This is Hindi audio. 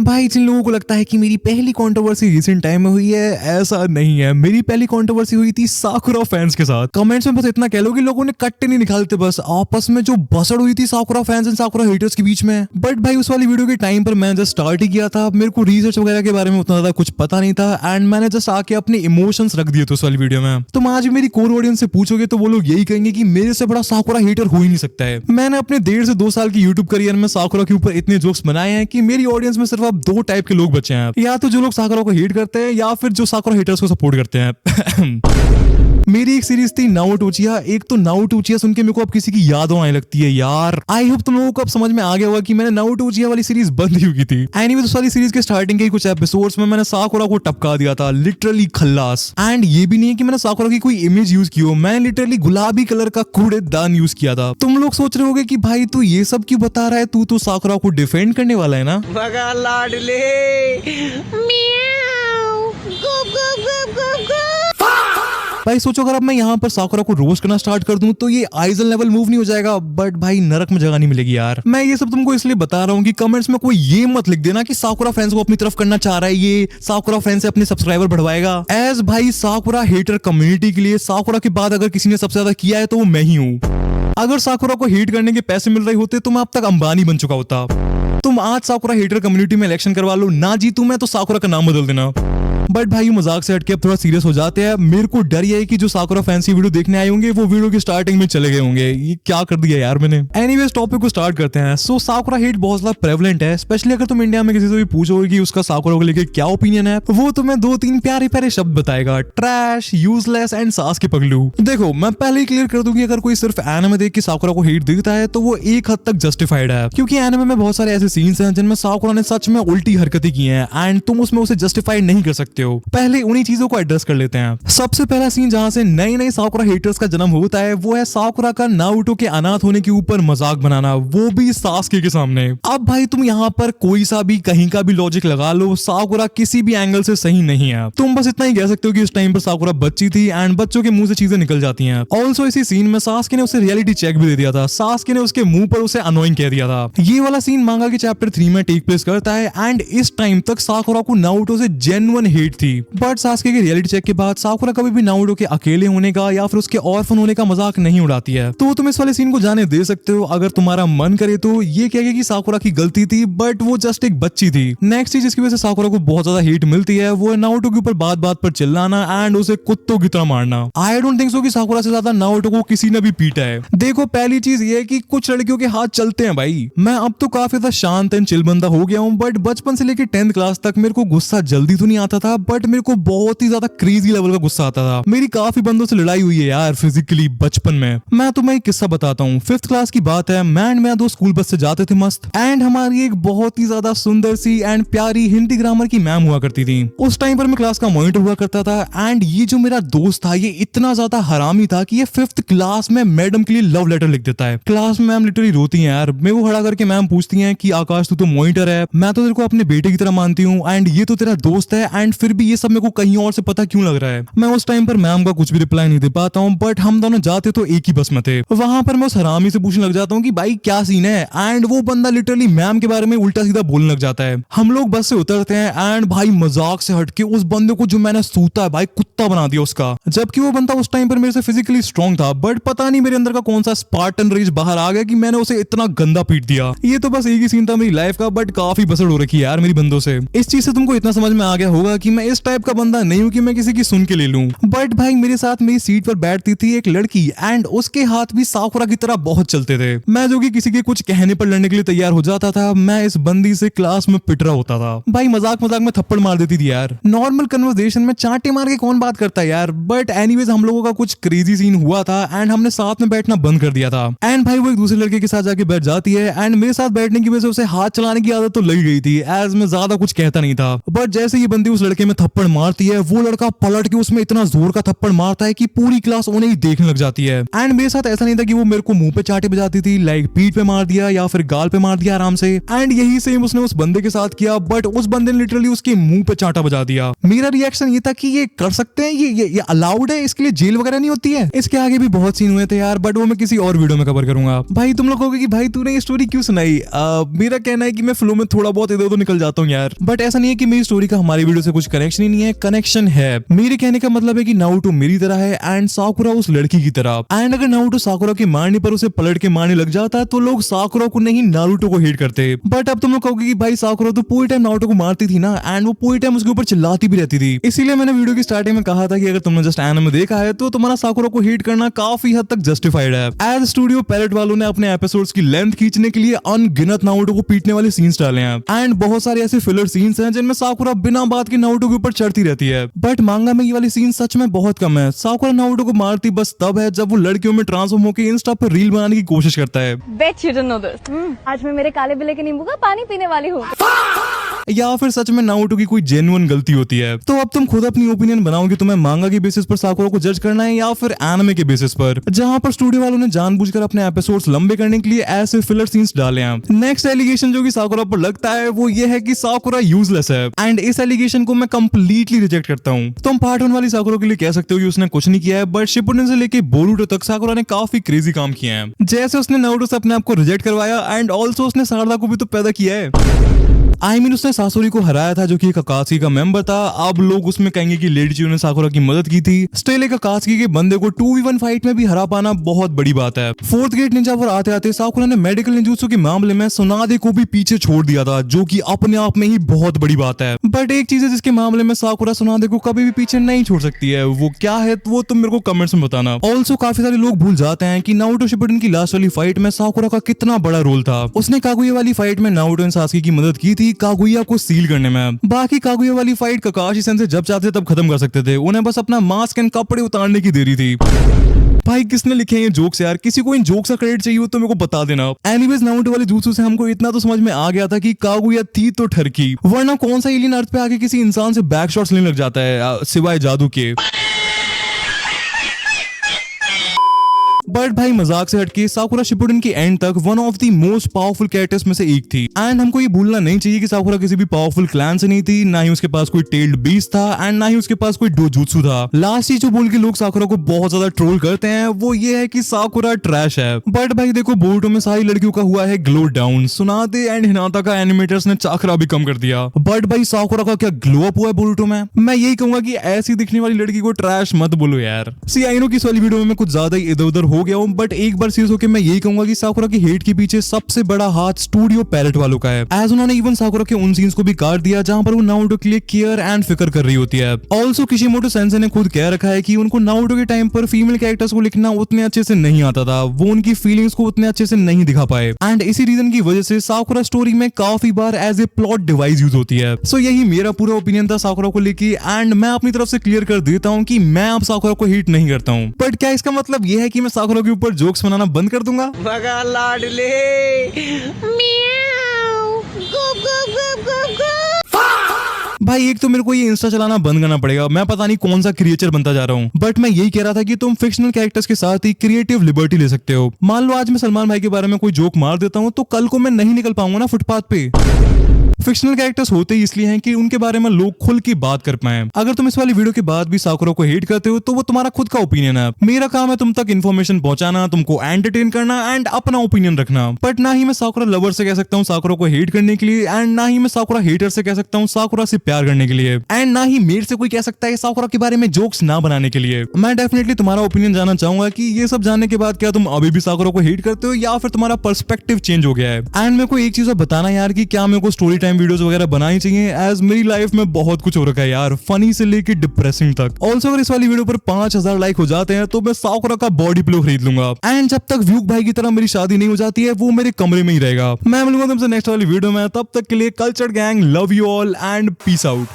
भाई जिन लोगों को लगता है कि मेरी पहली कंट्रोवर्सी रिसेंट टाइम में हुई है, ऐसा नहीं है। मेरी पहली कंट्रोवर्सी हुई थी साकुरा फैंस के साथ। कमेंट्स में बस इतना कह लो कि लोगों ने कट्टे नहीं निकालते, बस आपस में जो बसड़ हुई थी साकुरा फैंस एंड साकुरा हेटर्स के बीच में। बट भाई उस वाली वीडियो के टाइम पर मैं जस्ट स्टार्ट ही किया था, मेरे को रिसर्च वगैरह के बारे में उतना ज्यादा कुछ पता नहीं था एंड मैंने जस्ट आके अपने इमोशंस रख दिए थे उस वाली वीडियो में। तुम आज भी मेरी कोर ऑडियंस से पूछोगे तो वो लोग यही कहेंगे कि मेरे से बड़ा साकुरा हेटर हो ही नहीं सकता है। मैंने अपने 1.5 से 2 साल की यूट्यूब करियर में साकुरा के ऊपर इतने जोक्स बनाए हैं कि मेरी ऑडियंस में सिर्फ अब 2 टाइप के लोग बचे हैं, या तो जो लोग साकुरा को हेट करते हैं या फिर जो साकुरा हेटर्स को सपोर्ट करते हैं। मेरी एक सीरीज थी नारुतो उचिहा। एक तो नारुतो उचिहा सुन के मेरे को अब किसी की याद आने लगती है यार। आई होप तुम लोगों को अब समझ में आ गया होगा कि मैंने नारुतो उचिहा वाली सीरीज बंद ही की थी। एनीवेज उस वाली सीरीज के स्टार्टिंग के कुछ एपिसोड्स में मैंने साकुरा को टपका दिया था, लिटरली खल्लास। एंड ये भी नहीं है कि मैंने साकुरा की कोई इमेज यूज की हो, मैं लिटरली गुलाबी कलर का कूड़ेदान यूज किया था। तुम लोग सोच रहे होगे कि भाई तू ये सब क्यों बता रहा है, तू तो साकुरा को डिफेंड करने वाला है ना। भगा लाडले भाई सोचो अगर अब मैं यहाँ पर साकुरा को रोस्ट करना स्टार्ट कर दूं तो ये आइजल लेवल मूव नहीं हो जाएगा, बट भाई नरक में जगह नहीं मिलेगी यार। मैं ये सब तुमको इसलिए बता रहा हूँ कि कमेंट्स में कोई ये मत लिख देना कि साकुरा फैंस को अपनी तरफ करना चाह रहा है, ये साकुरा फैंस से अपने सब्सक्राइबर बढ़वाएगा। एज भाई साकुरा हेटर कम्युनिटी के लिए साकुरा के बाद अगर किसी ने सबसे ज्यादा किया है तो वो मैं ही हूँ। अगर साकुरा को हेट करने के पैसे मिल रहे होते तो मैं अब तक अंबानी बन चुका होता। तुम आज साकुरा हेटर कम्युनिटी में इलेक्शन करवा लो, ना जीतू मैं तो साकुरा का नाम बदल देना। बट भाई मजाक से हटके अब थोड़ा सीरियस हो जाते हैं। मेरे को डर ये है कि जो साकुरा फैंसी वीडियो देखने आए होंगे वो वीडियो की स्टार्टिंग में चले गए होंगे। ये क्या कर दिया यार मैंने। एनीवेज टॉपिक को स्टार्ट करते हैं। सो साकुरा हेट बहुत ज्यादा प्रेवलेंट है, स्पेशली अगर तुम इंडिया में किसी से भी पूछोगे कि उसका साकुरा को लेकर क्या ओपिनियन है, वो तुम्हें 2-3 प्यारे प्यारे शब्द बताएगा, ट्रैश, यूजलेस एंड सास के पगलू। देखो मैं पहले ही क्लियर कर दूं कि अगर कोई सिर्फ एनिमे देख के साकुरा को हेट देता है तो वो एक हद तक जस्टिफाइड है, क्योंकि एनिमे में बहुत सारे ऐसे सीन्स हैं जिनमें साकुरा ने सच में उल्टी हरकतें की हैं एंड तुम उसमें उसे जस्टिफाइड नहीं कर सकते हो। पहले चीजों को एड्रेस कर लेते हैं। सबसे पहला सीन जहां से नए नए साकुरा हेटर्स का जन्म होता है वो है साकुरा का नारुतो के अनाथ होने के ऊपर मजाक बनाना, वो भी सासके के सामने। अब भाई तुम यहाँ पर कोई सा भी कहीं का भी लॉजिक लगा लो, साकुरा किसी भी एंगल से सही नहीं है। तुम बस इतना ही कह सकते हो कि उस टाइम पर साकुरा बच्ची थी एंड बच्चों के मुंह से चीजें निकल जाती हैं। ऑल्सो इसी सीन में सासके ने उसे रियलिटी चेक भी दे दिया था। सासके ने उसके मुंह पर उसे अनोइंग कह दिया था। ये वाला सीन मांगा के चैप्टर 3 में टेक प्लेस करता है एंड इस टाइम तक साकुरा को नारुतो से जेन्युइन हेट थी। बट सासके के रियलिटी चेक के बाद साकुरा कभी भी नारुतो के अकेले होने का या फिर उसके ऑर्फन होने का मजाक नहीं उड़ाती है। तो तुम इस वाले सीन को जाने दे सकते हो अगर तुम्हारा मन करे तो। ये कहेगा कि साकुरा की गलती थी बट वो जस्ट एक बच्ची थी। नेक्स्ट चीज जिसकी वजह से साकुरा को बहुत ज्यादा हेट मिलती है वो है नारुतो के ऊपर बात बात पर चिल्लाना एंड उसे कुत्तों की तरह मारना। आई डोंट थिंक सो कि साकुरा से ज्यादा नारुतो को किसी ने भी पीटा है। देखो पहली चीज ये है कि कुछ लड़कियों के हाथ चलते हैं भाई। मैं अब तो काफी ज्यादा शांत एंड चिल बंदा हो गया हूँ, बट बचपन से लेकर 10th क्लास तक मेरे को गुस्सा जल्दी तो नहीं आता था, बट मेरे को बहुत ही ज्यादा क्रेजी लेवल का गुस्सा आता था। मेरी काफी बंदों से लड़ाई हुई है यार फिजिकली बचपन में। मैं तुम्हें एक किस्सा बताता हूँ। 5th क्लास की बात है, मैं एंड मेरा दोस्त स्कूल बस से जाते थे मस्त एंड हमारी एक बहुत ही ज्यादा सुंदर सी एंड प्यारी हिंदी ग्रामर की मैम हुआ करती थी। उस टाइम पर मैं क्लास का मॉनिटर हुआ करता था एंड ये जो मेरा दोस्त था ये इतना ज्यादा हरामी था कि ये 5th क्लास में मैडम के लिए लव लेटर लिख देता है। क्लास में मैम लिटरली रोती है यार। मैं वो खड़ा करके मैम पूछती है कि आकाश तू तो मॉनिटर है, मैं तो तेरे को अपने बेटे की तरह मानती हूँ एंड ये तो तेरा दोस्त है एंड फिर भी ये सब मेरे को कहीं और से पता क्यों लग रहा है। मैं उस टाइम पर मैम का कुछ भी रिप्लाई नहीं दे पाता हूँ, बट हम दोनों जाते तो एक ही बस में थे। वहां पर मैं उस हरामी से पूछने लग जाता हूँ कि भाई क्या सीन है एंड वो बंदा लिटरली मैम के बारे में उल्टा सीधा बोलने लग जाता है। हम लोग बस से उतरते हैं एंड भाई मजाक से हटके उस बंदे को जो मैंने सूता है भाई कुत्ता बना दिया उसका, जबकि वो बंदा उस टाइम पर मेरे से फिजिकली स्ट्रॉन्ग था, बट पता नहीं मेरे अंदर का कौन सा स्पार्टन रेज बाहर आ गया कि मैंने उसे इतना गंदा पीट दिया। ये तो बस एक ही सीन था मेरी लाइफ का, बट काफी बसड़ हो रखी है यार मेरी बंदों से। इस चीज से तुमको इतना समझ में आ गया होगा कि मैं इस टाइप का बंदा नहीं हूँ कि मैं किसी की सुन के ले लूं। बट भाई मेरे साथ मेरी सीट पर बैठती थी एक लड़की एंड उसके हाथ भी साकुरा की तरह बहुत चलते थे। मैं जो कि किसी के कुछ कहने पर लड़ने के लिए तैयार हो जाता था, मैं इस बंदी से क्लास में पिट रहा होता था। भाई मजाक मजाक में थप्पड़ मार देती थी यार। नॉर्मल कन्वर्सेशन में चांटे मार के कौन बात करता है यार। बट एनीवेज हम लोगों का कुछ क्रेजी सीन हुआ था एंड हमने साथ में बैठना बंद कर दिया था एंड भाई वो एक दूसरे लड़के के साथ जाके बैठ जाती है एंड मेरे साथ बैठने की वजह से उसे हाथ चलाने की आदत तो लग गई थी, एज मैं ज्यादा कुछ कहता नहीं था। बट जैसे ये बंदी उस लड़के में थप्पड़ मारती है वो लड़का पलट के उसमें इतना जोर का थप्पड़ मारता है कि पूरी क्लास उन्हें ही देखने लग जाती है। एंड मेरे साथ ऐसा नहीं था कि वो मेरे को मुंह पे चाटे बजाती थी, लाइक पीठ पे मार दिया या फिर गाल पे मार दिया आराम से। एंड यही सेम उसने उस बंदे के साथ किया, बट उस बंदे ने लिटरली उसके मुंह पे चाटा बजा दिया। मेरा रिएक्शन ये था कि ये कर सकते हैं, ये अलाउड है, इसके लिए जेल वगैरह नहीं होती है। इसके आगे भी बहुत सीन हुए थे यार, बट वो मैं किसी और वीडियो में कवर करूंगा। भाई तुम लोग कहोगे कि भाई तूने ये स्टोरी क्यों सुनाई। मेरा कहना है कि मैं फ्लो में थोड़ा बहुत इधर उधर निकल जाता हूँ यार, बट ऐसा नहीं है कि मेरी स्टोरी का हमारी वीडियो से कुछ कनेक्शन ही नहीं है, कनेक्शन है। मेरे कहने का मतलब है कि नारुतो मेरी तरह है एंड साकुरा उस लड़की की तरह, एंड अगर नारुतो साकुरा के मारने पर उसे पलट के मारने लग जाता तो लोग साकुरा को नहीं नारुतो को हेट करते। बट अब तुम लोग कहोगे कि भाई साकुरा तो पूरी टाइम नारुतो को मारती थी ना, एंड वो पूरी टाइम उसके ऊपर चिल्लाती भी रहती थी। इसीलिए मैंने वीडियो की स्टार्टिंग में कहा था कि अगर तुमने जस्ट एनिमे देखा है तो तुम्हारा साकुरा को हेट करना काफी हद तक जस्टिफाइड है। एज स्टूडियो पैलेट वालों ने अपने एपिसोड्स की लेंथ खींचने के लिए अनगिनत नारुतो को पीटने वाले सीन्स डाले हैं, एंड बहुत सारे ऐसे फिलर सीन्स हैं जिनमें साकुरा बिना बात के नारुतो के ऊपर चढ़ती रहती है। बट मांगा में ये वाली सीन सच में बहुत कम है। साकुरा नारुतो को मारती बस तब है जब वो लड़कियों में ट्रांसफॉर्म होकर इंस्टा पर रील बनाने की कोशिश करता है। Bet you don't know this. आज मैं मेरे काले बिल्ले के नींबू का पानी पीने वाली हूँ। या फिर सच में नारुतो की कोई जेन्युइन गलती होती है। तो अब तुम खुद अपनी ओपिनियन बनाओ कि तुम्हें मांगा के बेसिस पर साकुरा को जज करना है या फिर एनिमे के बेसिस पर, जहां पर स्टूडियो वालों ने जानबूझकर अपने एपिसोड्स लंबे करने के लिए ऐसे फिलर सीन्स डाले हैं। नेक्स्ट एलिगेशन जो कि साकुरा पर लगता है वो ये है कि साकुरा यूजलेस है, एंड इस एलिगेशन को मैं कंप्लीटली रिजेक्ट करता हूँ। तुम पार्ट 1 वाली साकुरा के लिए कह सकते हो कि उसने कुछ नहीं किया है, बट शिपुडेन से लेके बोरुटो तक साकुरा ने काफी क्रेजी काम किए हैं। जैसे उसने नारुतो से अपने आप को रिजेक्ट करवाया, एंड ऑल्सो उसने सारदा को भी तो पैदा किया है। आई मीन उसने सासुरी को हराया था जो कि एक अकात्सुकी का मेंबर था। अब लोग उसमें कहेंगे कि लेडी चियो ने साकुरा की मदद की थी। स्टिल एक अकात्सुकी के बंदे को 2v1 फाइट में भी हरा पाना बहुत बड़ी बात है। फोर्थ ग्रेड निंजा पर आते आते साकुरा ने मेडिकल निंजुत्सु के मामले में सुनादे को भी पीछे छोड़ दिया था, जो कि अपने आप में ही बहुत बड़ी बात है। बट एक चीज है जिसके मामले में साकुरा सुनादे को कभी भी पीछे नहीं छोड़ सकती है, वो क्या है वो तुम मेरे को कमेंट्स में बताना। ऑल्सो काफी सारे लोग भूल जाते हैं कि नारुतो शिपुडेन की लास्ट वाली फाइट में साकुरा का कितना बड़ा रोल था। उसने कागुया वाली फाइट में नारुतो एंड सासुके की मदद की थी कागुया को सील करने में। बाकी कागुया वाली फाइट काकाशी सेंसे जब चाहते तब खत्म कर सकते थे, उन्हें बस अपना मास्क एंड कपड़े उतारने की देरी थी। भाई किसने लिखे हैं ये जोक्स यार? किसी को इन जोक्स का क्रेडिट चाहिए हो तो मेरे को बता देना। एनीवेज नारुतो वाले jutsu से हमको इतना तो समझ में आ गया था कि कागुया थी तो ठरकी, वरना कौन सा एलियन अर्थ पे आके किसी इंसान से बैक शॉट्स लेने लग जाता है सिवाय जादू के। बट भाई मजाक से हटके साकुरा शिपुडेन की एंड तक one of the most powerful characters में से एक थी, एंड हमको ये भूलना नहीं चाहिए कि साकुरा किसी भी पावरफुल क्लैन से नहीं थी, ना ही उसके पास कोई टेल्ड बीस्ट था, एंड ना ही उसके पास कोई डोजुत्सु था। लास्ट चीज जो बोल के लोग साकुरा को बहुत ज्यादा ट्रोल करते हैं वो ये है कि साकुरा ट्रैश है। बट भाई देखो बोरुटो में सारी लड़कियों का हुआ है ग्लो डाउन, सुनादे एंड हिनाता का एनिमेटर्स ने चाकरा भी कम कर दिया। बट भाई साकुरा का क्या ग्लो अप हुआ है बोरुटो में? मैं यही कहूंगा कि ऐसी दिखने वाली लड़की को ट्रैश मत बोलो यार। सी आई नो कि इस वाली वीडियो में मैं कुछ ज्यादा ही इधर उधर हो गया हूँ, बट एक बार सीरियस होकर मैं यही कहूंगा कि साकुरा की हेट के पीछे सबसे बड़ा हाथ स्टूडियो पैलेट वालों का है। एज उन्होंने इवन साकुरा के उन सीन्स को भी काट दिया जहां पर वो नारुतो के लिए केयर एंड फिक्र कर रही होती है। ऑल्सो किशिमोटो सेंसे ने खुद कह रखा है कि उनको नारुतो के टाइम पर फीमेल कैरेक्टर्स को लिखना उतने अच्छे से नहीं आता था, वो उनकी फीलिंग्स को उतने अच्छे से नहीं दिखा पाए, एंड इसी रीजन की वजह से साकुरा स्टोरी में काफी बार as a plot device use होती है। सो यही मेरा पूरा ओपिनियन था साकुरा को लेके, एंड मैं अपनी तरफ से क्लियर कर देता हूँ कि मैं अब साकुरा को हेट नहीं करता हूँ। बट क्या इसका मतलब यह है कि मैं साकुरा के ऊपर जोक्स बनाना बंद कर दूंगा? भगा लाडले भाई एक तो मेरे को ये इंस्टा चलाना बंद करना पड़ेगा, मैं पता नहीं कौन सा क्रिएचर बनता जा रहा हूँ। बट मैं यही कह रहा था कि तुम फिक्शनल कैरेक्टर्स के साथ ही क्रिएटिव लिबर्टी ले सकते हो। मान लो आज मैं सलमान भाई के बारे में कोई जोक मार देता हूँ तो कल को मैं नहीं निकल पाऊंगा ना फुटपाथ पे। फिक्शनल कैरेक्टर्स होते ही इसलिए हैं कि उनके बारे में लोग खुल की बात कर पाए। अगर तुम इस वाली वीडियो के बाद भी साकुरा को हेट करते हो तो वो तुम्हारा खुद का ओपिनियन है। मेरा काम है तुम तक इन्फॉर्मेशन पहुंचाना, तुमको एंटरटेन करना एंड अपना ओपिनियन रखना। बट ना ही मैं साकुरा लवर से कह सकता हूँ साकुरा को हेट करने के लिए, एंड ना ही मैं साकुरा हेटर से कह सकता हूँ साकुरा से प्यार करने के लिए, एंड ना ही मेरे से कोई कह सकता है साकुरा के बारे में जोक्स ना बनाने के लिए। मैं डेफिनेटली तुम्हारा ओपिनियन जानना चाहूंगा कि ये सब जानने के बाद क्या तुम अभी भी साकुरा को हेट करते हो या फिर तुम्हारा पर्सपेक्टिव चेंज हो गया है। एंड मेरे को एक चीज बताना यार कि क्या मेरे को स्टोरी टाइम वीडियोस वगैरह बनानी चाहिए, एज मेरी लाइफ में बहुत कुछ हो रखा है यार, फनी से लेके डिप्रेसिंग तक। ऑल्सो अगर इस वाली वीडियो पर 5000 लाइक हो जाते हैं तो मैं साकुरा का बॉडी पिलो खरीद लूंगा, एंड जब तक व्यूक भाई की तरह मेरी शादी नहीं हो जाती है वो मेरे कमरे में ही रहेगा। मैं मिलूंगा तुमसे नेक्स्ट वाली वीडियो में, तब तक के लिए culture gang love you all and peace out.